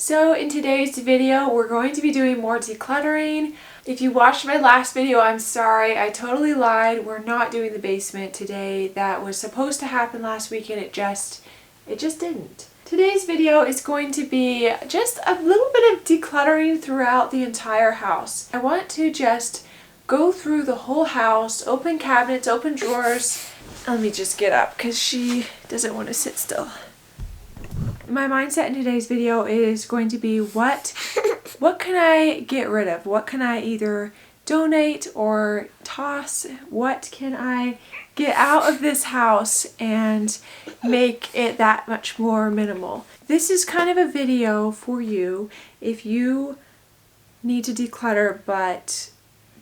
So in today's video, we're going to be doing more decluttering. If you watched my last video, I'm sorry, I totally lied. We're not doing the basement today. That was supposed to happen last week and it just didn't. Today's video is going to be just a little bit of decluttering throughout the entire house. I want to just go through the whole house, open cabinets, open drawers. Let me just get up because she doesn't want to sit still. My mindset in today's video is going to be what can I get rid of? What can I either donate or toss? What can I get out of this house and make it that much more minimal? This is kind of a video for you if you need to declutter but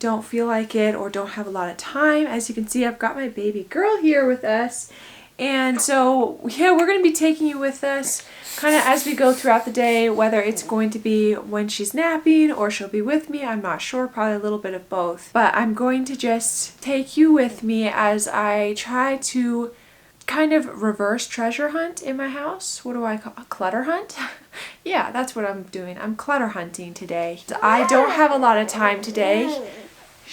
don't feel like it or don't have a lot of time. As you can see, I've got my baby girl here with us. And so, yeah, we're going to be taking you with us kind of as we go throughout the day, whether it's going to be when she's napping or she'll be with me. I'm not sure, probably a little bit of both. But I'm going to just take you with me as I try to kind of reverse treasure hunt in my house. What do I call a clutter hunt? Yeah, that's what I'm doing. I'm clutter hunting today. I don't have a lot of time today.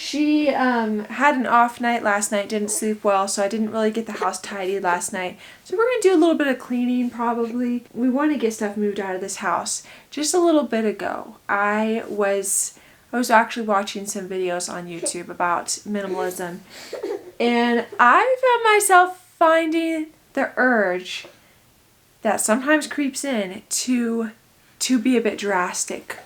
She had an off night last night, didn't sleep well, so I didn't really get the house tidied last night. So we're going to do a little bit of cleaning probably. We want to get stuff moved out of this house. Just a little bit ago, I was actually watching some videos on YouTube about minimalism, and I found myself finding the urge that sometimes creeps in to be a bit drastic.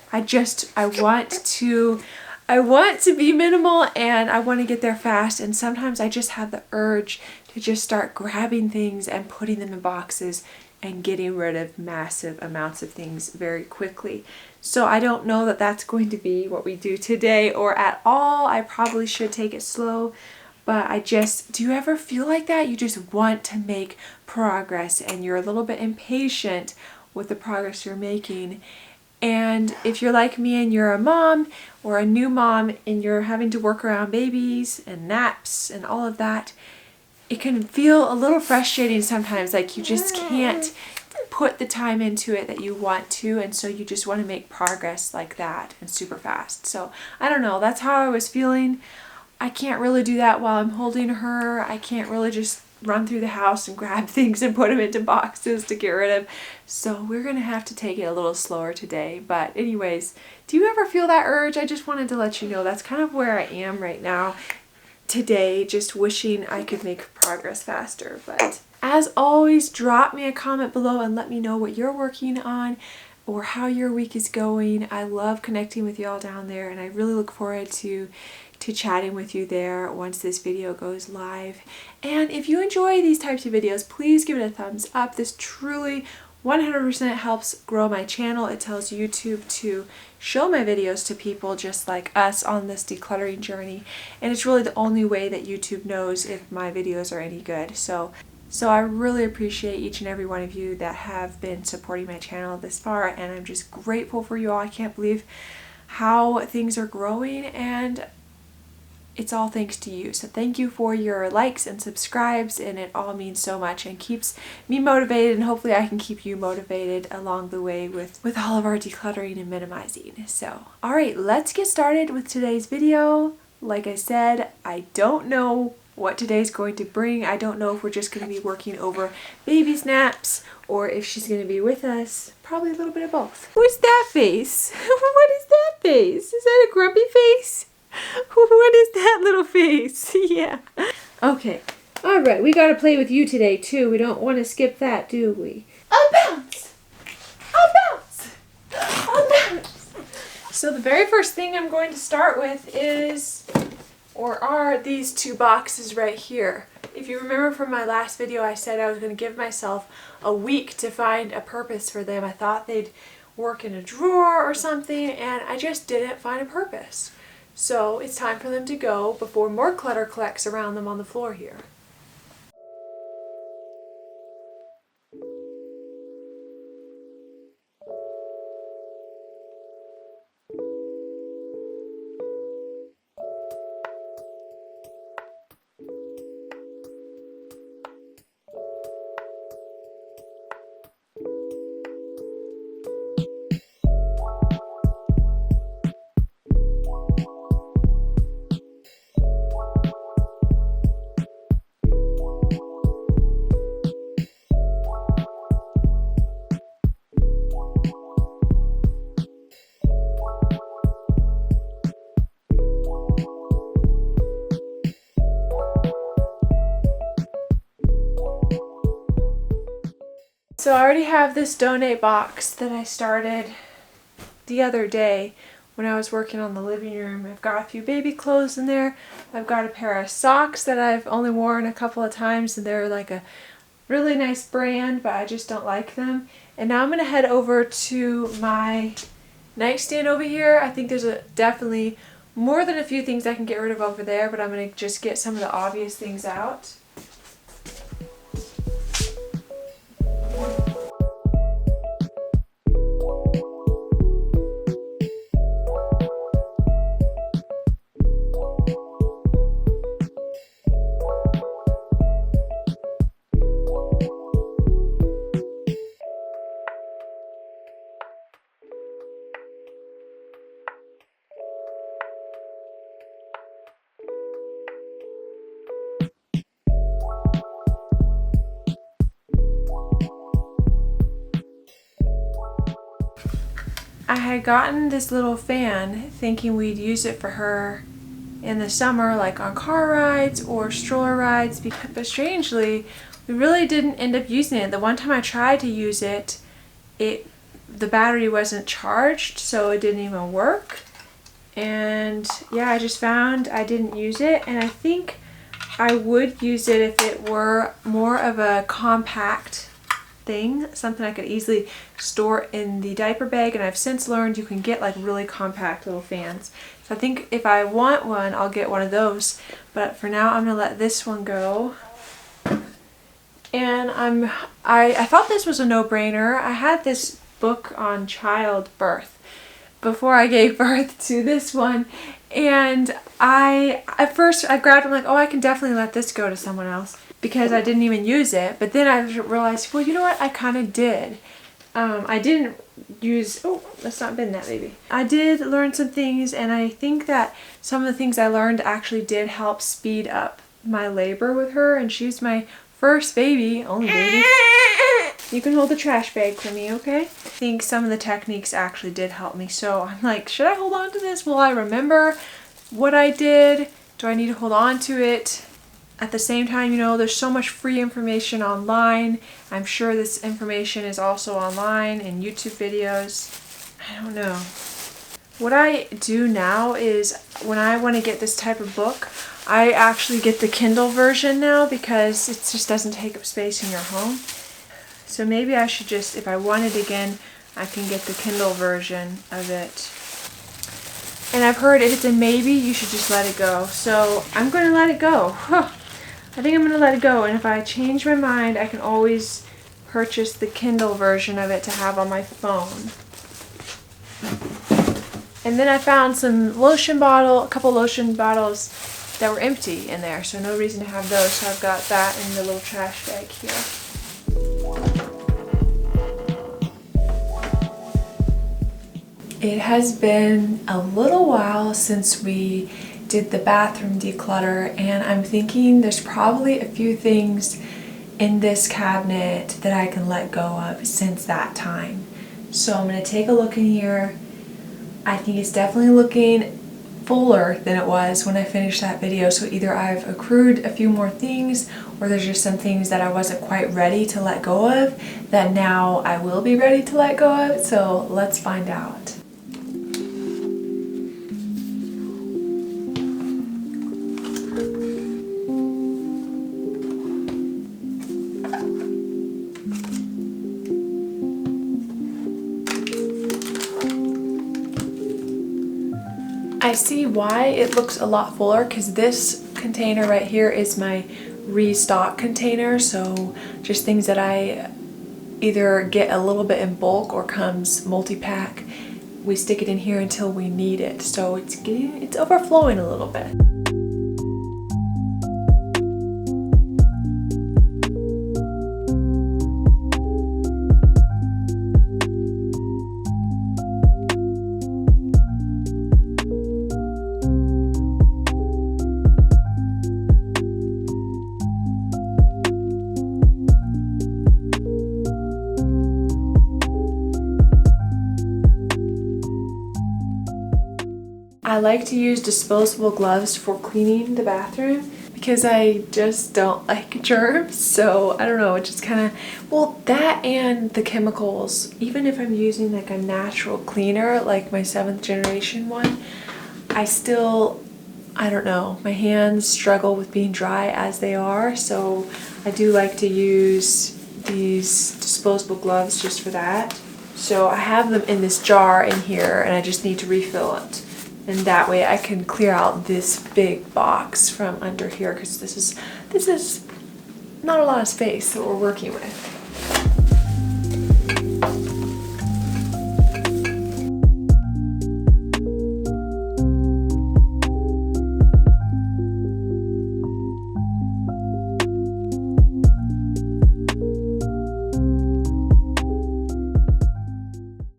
I want to be minimal and I want to get there fast, and sometimes I just have the urge to just start grabbing things and putting them in boxes and getting rid of massive amounts of things very quickly. So I don't know that that's going to be what we do today or at all. I probably should take it slow, but do you ever feel like that? You just want to make progress and you're a little bit impatient with the progress you're making. And if you're like me and you're a mom or a new mom and you're having to work around babies and naps and all of that, it can feel a little frustrating sometimes, like you just can't put the time into it that you want to, and so you just want to make progress like that and super fast. So I don't know, that's how I was feeling. I can't really do that while I'm holding her. I can't really just run through the house and grab things and put them into boxes to get rid of. So we're gonna have to take it a little slower today. But anyways, do you ever feel that urge? I just wanted to let you know that's kind of where I am right now today, just wishing I could make progress faster. But as always, drop me a comment below and let me know what you're working on or how your week is going. I love connecting with y'all down there, and I really look forward to chatting with you there once this video goes live. And if you enjoy these types of videos, please give it a thumbs up. This truly 100% helps grow my channel. It tells YouTube to show my videos to people just like us on this decluttering journey, and it's really the only way that YouTube knows if my videos are any good. So I really appreciate each and every one of you that have been supporting my channel this far, and I'm just grateful for you all. I can't believe how things are growing, and it's all thanks to you. So thank you for your likes and subscribes, and it all means so much and keeps me motivated, and hopefully I can keep you motivated along the way with all of our decluttering and minimizing. So, all right, let's get started with today's video. Like I said, I don't know what today's going to bring. I don't know if we're just going to be working over baby's naps or if she's going to be with us. Probably a little bit of both. Who's that face? What is that face? Is that a grumpy face? What is that little face? Yeah. Okay. All right. We got to play with you today, too. We don't want to skip that, do we? I'll bounce! I'll bounce! I'll bounce! So the very first thing I'm going to start with are these two boxes right here. If you remember from my last video, I said I was going to give myself a week to find a purpose for them. I thought they'd work in a drawer or something, and I just didn't find a purpose. So it's time for them to go before more clutter collects around them on the floor here. So I already have this donate box that I started the other day when I was working on the living room. I've got a few baby clothes in there. I've got a pair of socks that I've only worn a couple of times, and they're like a really nice brand, but I just don't like them. And now I'm going to head over to my nightstand over here. I think there's definitely more than a few things I can get rid of over there, but I'm going to just get some of the obvious things out. I had gotten this little fan thinking we'd use it for her in the summer, like on car rides or stroller rides, but strangely, we really didn't end up using it. The one time I tried to use it, the battery wasn't charged, so it didn't even work. And yeah, I just found I didn't use it, and I think I would use it if it were more of a compact thing, something I could easily store in the diaper bag. And I've since learned you can get like really compact little fans. So I think if I want one, I'll get one of those. But for now, I'm gonna let this one go. And I thought this was a no-brainer. I had this book on childbirth before I gave birth to this one, and at first I grabbed it, I'm like, oh, I can definitely let this go to someone else, because I didn't even use it. But then I realized, well, you know what, I kind of did. I didn't use, oh, let's not bend that, baby. I did learn some things, and I think that some of the things I learned actually did help speed up my labor with her, and she's my first baby, only baby. You can hold the trash bag for me, okay? I think some of the techniques actually did help me, so I'm like, should I hold on to this? Will I remember what I did? Do I need to hold on to it? At the same time, you know, there's so much free information online. I'm sure this information is also online in YouTube videos. I don't know. What I do now is when I want to get this type of book, I actually get the Kindle version now because it just doesn't take up space in your home. So maybe I should just, if I want it again, I can get the Kindle version of it. And I've heard if it's a maybe, you should just let it go. So I'm going to let it go. I think I'm going to let it go. And if I change my mind, I can always purchase the Kindle version of it to have on my phone. And then I found some a couple lotion bottles that were empty in there. So no reason to have those. So I've got that in the little trash bag here. It has been a little while since we did the bathroom declutter, and I'm thinking there's probably a few things in this cabinet that I can let go of since that time. So I'm going to take a look in here. I think it's definitely looking fuller than it was when I finished that video, so either I've accrued a few more things, or there's just some things that I wasn't quite ready to let go of that now I will be ready to let go of. So let's find out. I see why it looks a lot fuller, because this container right here is my restock container, so just things that I either get a little bit in bulk or comes multi-pack, we stick it in here until we need it. So it's overflowing a little bit. I like to use disposable gloves for cleaning the bathroom because I just don't like germs. So I don't know, it just kind of, well, that and the chemicals, even if I'm using like a natural cleaner like my 7th generation one, I don't know, my hands struggle with being dry as they are. So I do like to use these disposable gloves just for that. So I have them in this jar in here and I just need to refill it. And that way I can clear out this big box from under here, because this is not a lot of space that we're working with.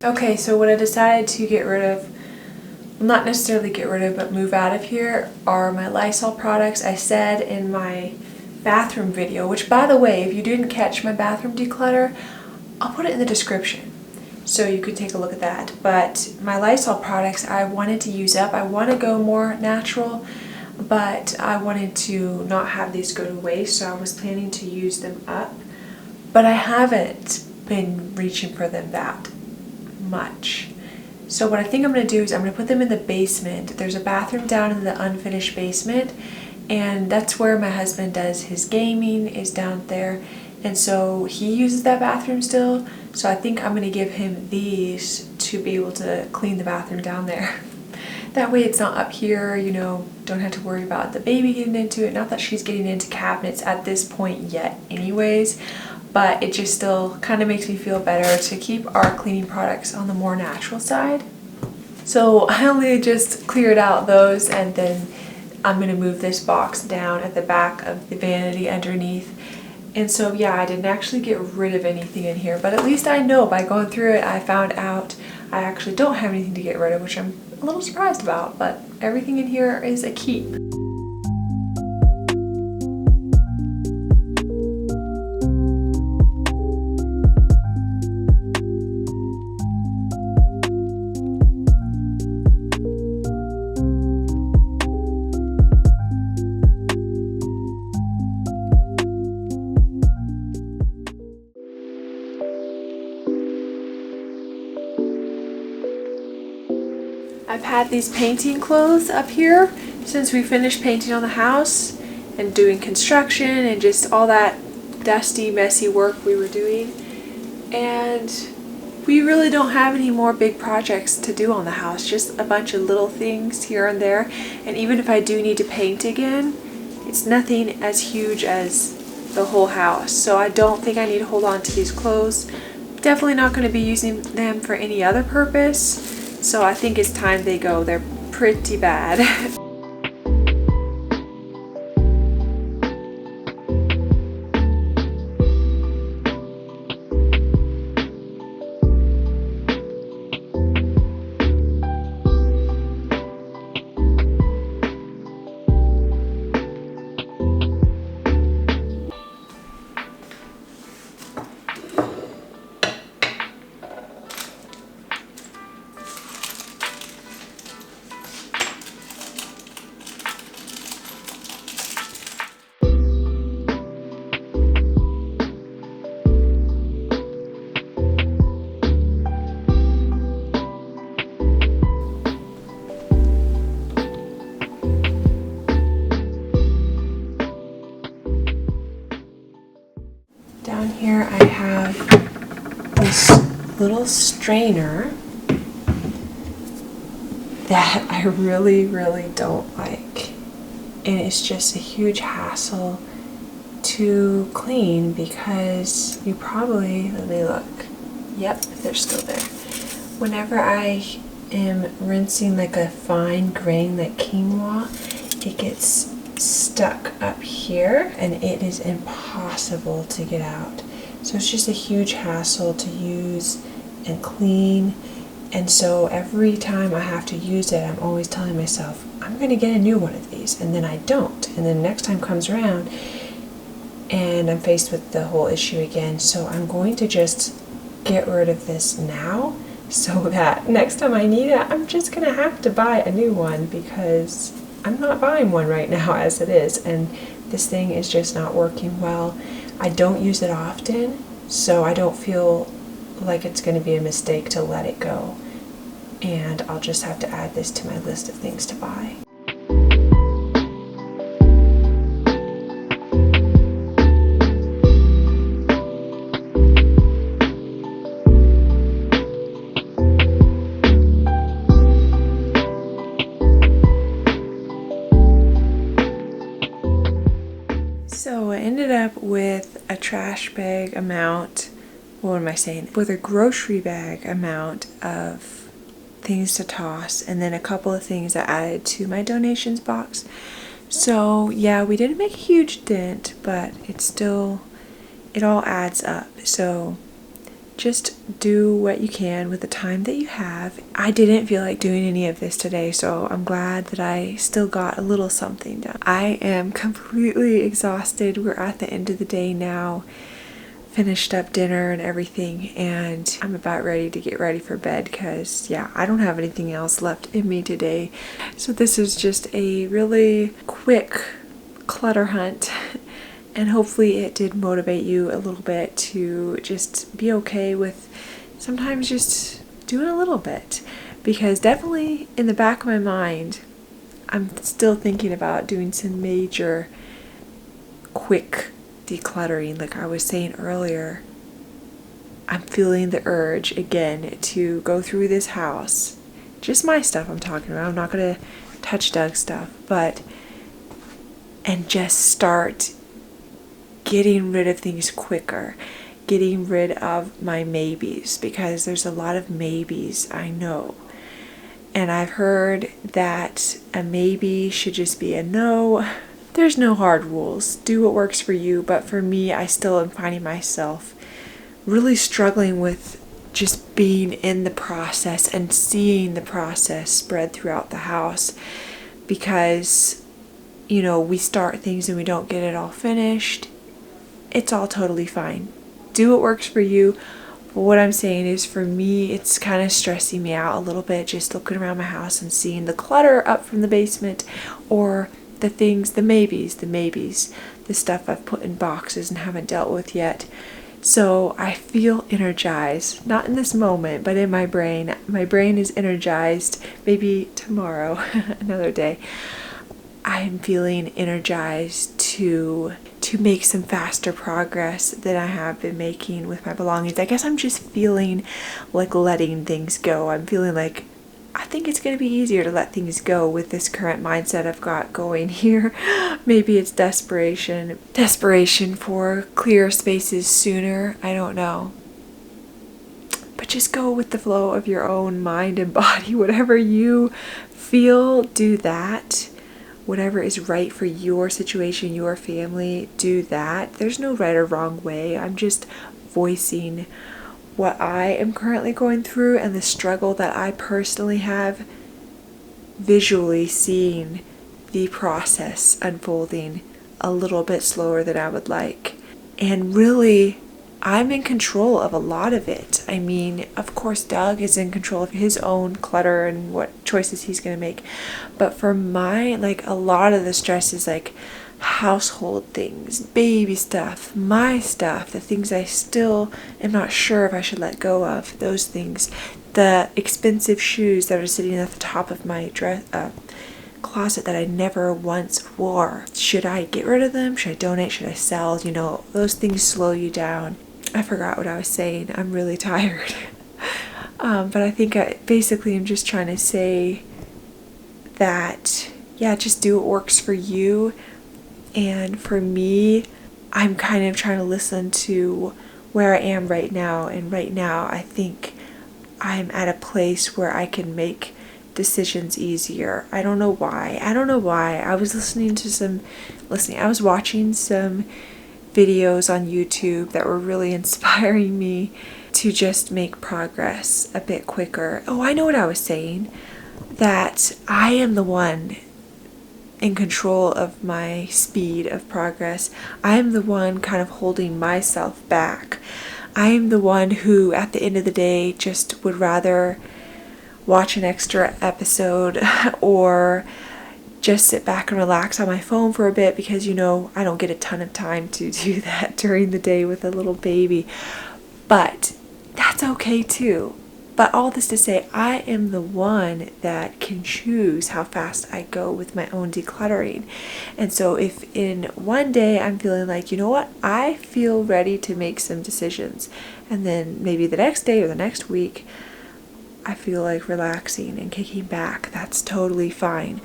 Okay, so what I decided to get rid of, not necessarily get rid of, but move out of here, are my Lysol products. I said in my bathroom video, which by the way, if you didn't catch my bathroom declutter, I'll put it in the description so you could take a look at that. But my Lysol products I wanted to use up. I want to go more natural, but I wanted to not have these go to waste, so I was planning to use them up. But I haven't been reaching for them that much. So what I think I'm going to do is I'm going to put them in the basement. There's a bathroom down in the unfinished basement, and that's where my husband does his gaming, is down there. And so he uses that bathroom still. So I think I'm going to give him these to be able to clean the bathroom down there. That way it's not up here, you know, don't have to worry about the baby getting into it. Not that she's getting into cabinets at this point yet anyways, but it just still kind of makes me feel better to keep our cleaning products on the more natural side. So I only just cleared out those, and then I'm going to move this box down at the back of the vanity underneath. And so yeah, I didn't actually get rid of anything in here, but at least I know by going through it I found out I actually don't have anything to get rid of, which I'm a little surprised about, but everything in here is a keep. I've had these painting clothes up here since we finished painting on the house and doing construction and just all that dusty, messy work we were doing. And we really don't have any more big projects to do on the house, just a bunch of little things here and there. And even if I do need to paint again, it's nothing as huge as the whole house. So I don't think I need to hold on to these clothes. Definitely not going to be using them for any other purpose. So I think it's time they go. They're pretty bad. Down here I have this little strainer that I really don't like, and it's just a huge hassle to clean because you probably, let me look, yep, they're still there. Whenever I am rinsing like a fine grain like quinoa, it gets stuck up here and it is impossible to get out. So it's just a huge hassle to use and clean, and so every time I have to use it, I'm always telling myself I'm going to get a new one of these, and then I don't, and then next time comes around and I'm faced with the whole issue again. So I'm going to just get rid of this now so that next time I need it, I'm just gonna have to buy a new one because I'm not buying one right now as it is, and This thing is just not working well. I don't use it often, so I don't feel like it's going to be a mistake to let it go. And I'll just have to add this to my list of things to buy. So I ended up with a trash bag amount, what am I saying? With a grocery bag amount of things to toss, and then a couple of things I added to my donations box. So yeah, we didn't make a huge dent, but it all adds up. So just do what you can with the time that you have. I didn't feel like doing any of this today, so I'm glad that I still got a little something done. I am completely exhausted. We're at the end of the day now, finished up dinner and everything, and I'm about ready to get ready for bed because yeah, I don't have anything else left in me today. So this is just a really quick clutter hunt. And hopefully it did motivate you a little bit to just be okay with sometimes just doing a little bit. Because definitely in the back of my mind, I'm still thinking about doing some major quick decluttering. Like I was saying earlier, I'm feeling the urge again to go through this house. Just my stuff I'm talking about. I'm not going to touch Doug's stuff, and just start getting rid of things quicker, getting rid of my maybes, because there's a lot of maybes, I know. And I've heard that a maybe should just be a no. There's no hard rules. Do what works for you, but for me, I still am finding myself really struggling with just being in the process and seeing the process spread throughout the house, because, you know, we start things and we don't get it all finished. It's all totally fine. Do what works for you. But what I'm saying is, for me, it's kind of stressing me out a little bit just looking around my house and seeing the clutter up from the basement, or the things, the maybes, the stuff I've put in boxes and haven't dealt with yet. So I feel energized, not in this moment, but in my brain. My brain is energized. Maybe tomorrow, another day, I'm feeling energized to make some faster progress than I have been making with my belongings. I guess I'm just feeling like letting things go. I'm feeling like I think it's going to be easier to let things go with this current mindset I've got going here. Maybe it's desperation for clear spaces sooner. I don't know. But just go with the flow of your own mind and body. Whatever you feel, do that. Whatever is right for your situation, your family, do that. There's no right or wrong way. I'm just voicing what I am currently going through and the struggle that I personally have, visually seeing the process unfolding a little bit slower than I would like. And really, I'm in control of a lot of it. I mean, of course, Doug is in control of his own clutter and what choices he's going to make. But for mine, like, a lot of the stress is like household things, baby stuff, my stuff, the things I still am not sure if I should let go of, those things. The expensive shoes that are sitting at the top of my closet that I never once wore. Should I get rid of them? Should I donate? Should I sell? You know, those things slow you down. I forgot what I was saying. I'm really tired. But I think basically I'm just trying to say that, yeah, just do what works for you. And for me, I'm kind of trying to listen to where I am right now. And right now, I think I'm at a place where I can make decisions easier. I don't know why. I was I was watching some videos on YouTube that were really inspiring me to just make progress a bit quicker. Oh, I know what I was saying. That I am the one in control of my speed of progress. I am the one kind of holding myself back. I am the one who, at the end of the day, just would rather watch an extra episode or just sit back and relax on my phone for a bit because, you know, I don't get a ton of time to do that during the day with a little baby. But that's okay too. But all this to say, I am the one that can choose how fast I go with my own decluttering. And so if in one day I'm feeling like, you know what, I feel ready to make some decisions, and then maybe the next day or the next week I feel like relaxing and kicking back, that's totally fine.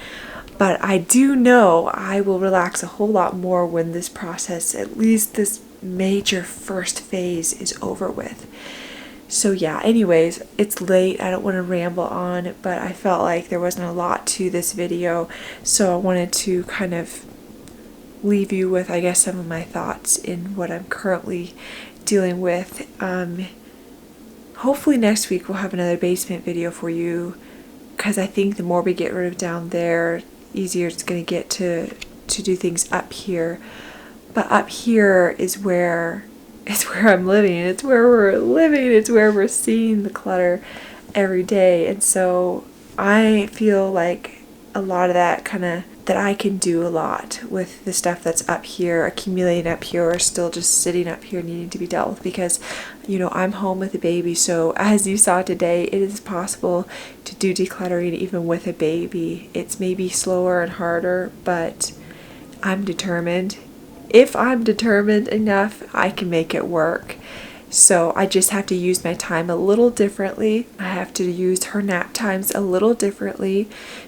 But I do know I will relax a whole lot more when this process, at least this major first phase, is over with. So yeah, anyways, it's late. I don't want to ramble on, but I felt like there wasn't a lot to this video. So I wanted to kind of leave you with, I guess, some of my thoughts in what I'm currently dealing with. Hopefully next week we'll have another basement video for you, because I think the more we get rid of down there, easier it's going to get to do things up here. But up here is where I'm living. It's where we're living. It's where we're seeing the clutter every day. And so I feel like a lot of that that I can do a lot with the stuff that's up here, accumulating up here, or still just sitting up here needing to be dealt with, because, you know, I'm home with a baby. So as you saw today, it is possible to do decluttering even with a baby. It's maybe slower and harder, but I'm determined. If I'm determined enough, I can make it work. So I just have to use my time a little differently. I have to use her nap times a little differently,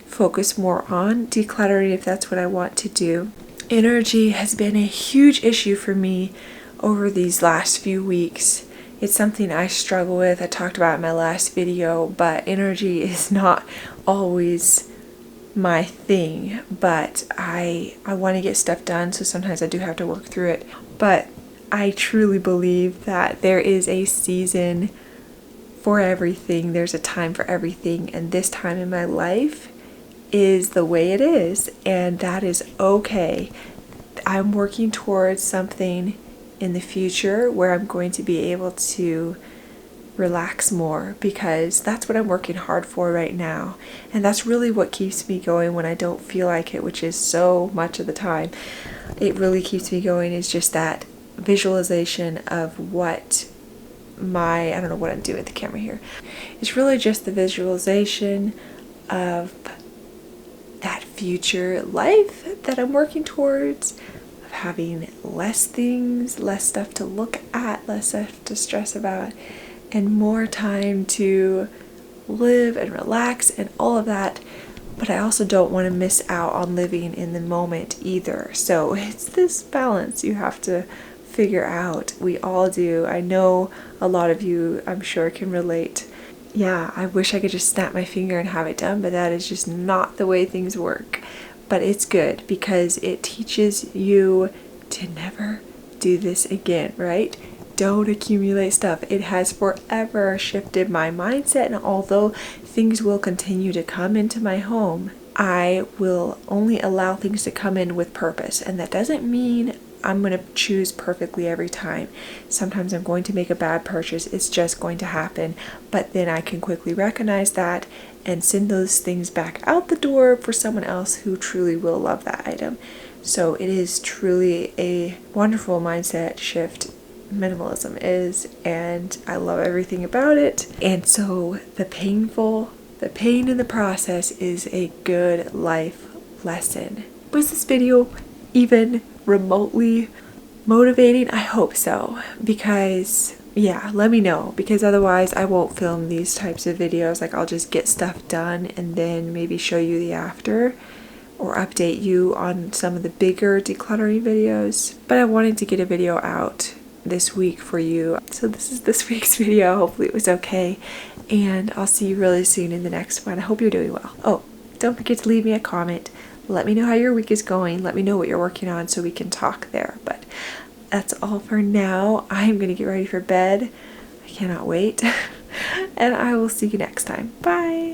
focus more on decluttering if that's what I want to do. Energy has been a huge issue for me over these last few weeks. It's something I struggle with. I talked about in my last video, but energy is not always my thing, but I want to get stuff done, so sometimes I do have to work through it. But I truly believe that there is a season for everything. There's a time for everything, and this time in my life is the way it is, and that is okay. I'm working towards something in the future where I'm going to be able to relax more, because that's what I'm working hard for right now, and that's really what keeps me going when I don't feel like it, which is so much of the time. It really keeps me going is just that visualization of what I don't know what I'm doing with the camera here. It's really just the visualization of that future life that I'm working towards, of having less things, less stuff to look at, less stuff to stress about, and more time to live and relax and all of that. But I also don't want to miss out on living in the moment either. So it's this balance you have to figure out. We all do. I know a lot of you, I'm sure, can relate. Yeah, I wish I could just snap my finger and have it done, but that is just not the way things work. But it's good because it teaches you to never do this again, right? Don't accumulate stuff. It has forever shifted my mindset, and although things will continue to come into my home, I will only allow things to come in with purpose. And that doesn't mean I'm going to choose perfectly every time. Sometimes I'm going to make a bad purchase. It's just going to happen. But then I can quickly recognize that and send those things back out the door for someone else who truly will love that item. So it is truly a wonderful mindset shift. Minimalism is, and I love everything about it. And so the pain in the process is a good life lesson. Was this video even remotely motivating? I hope so, because yeah, let me know, because otherwise I won't film these types of videos. Like, I'll just get stuff done and then maybe show you the after or update you on some of the bigger decluttering videos. But I wanted to get a video out this week for you. So this is this week's video. Hopefully it was okay, and I'll see you really soon in the next one. I hope you're doing well. Oh, don't forget to leave me a comment. Let me know how your week is going. Let me know what you're working on so we can talk there. But that's all for now. I'm gonna get ready for bed. I cannot wait. And I will see you next time. Bye.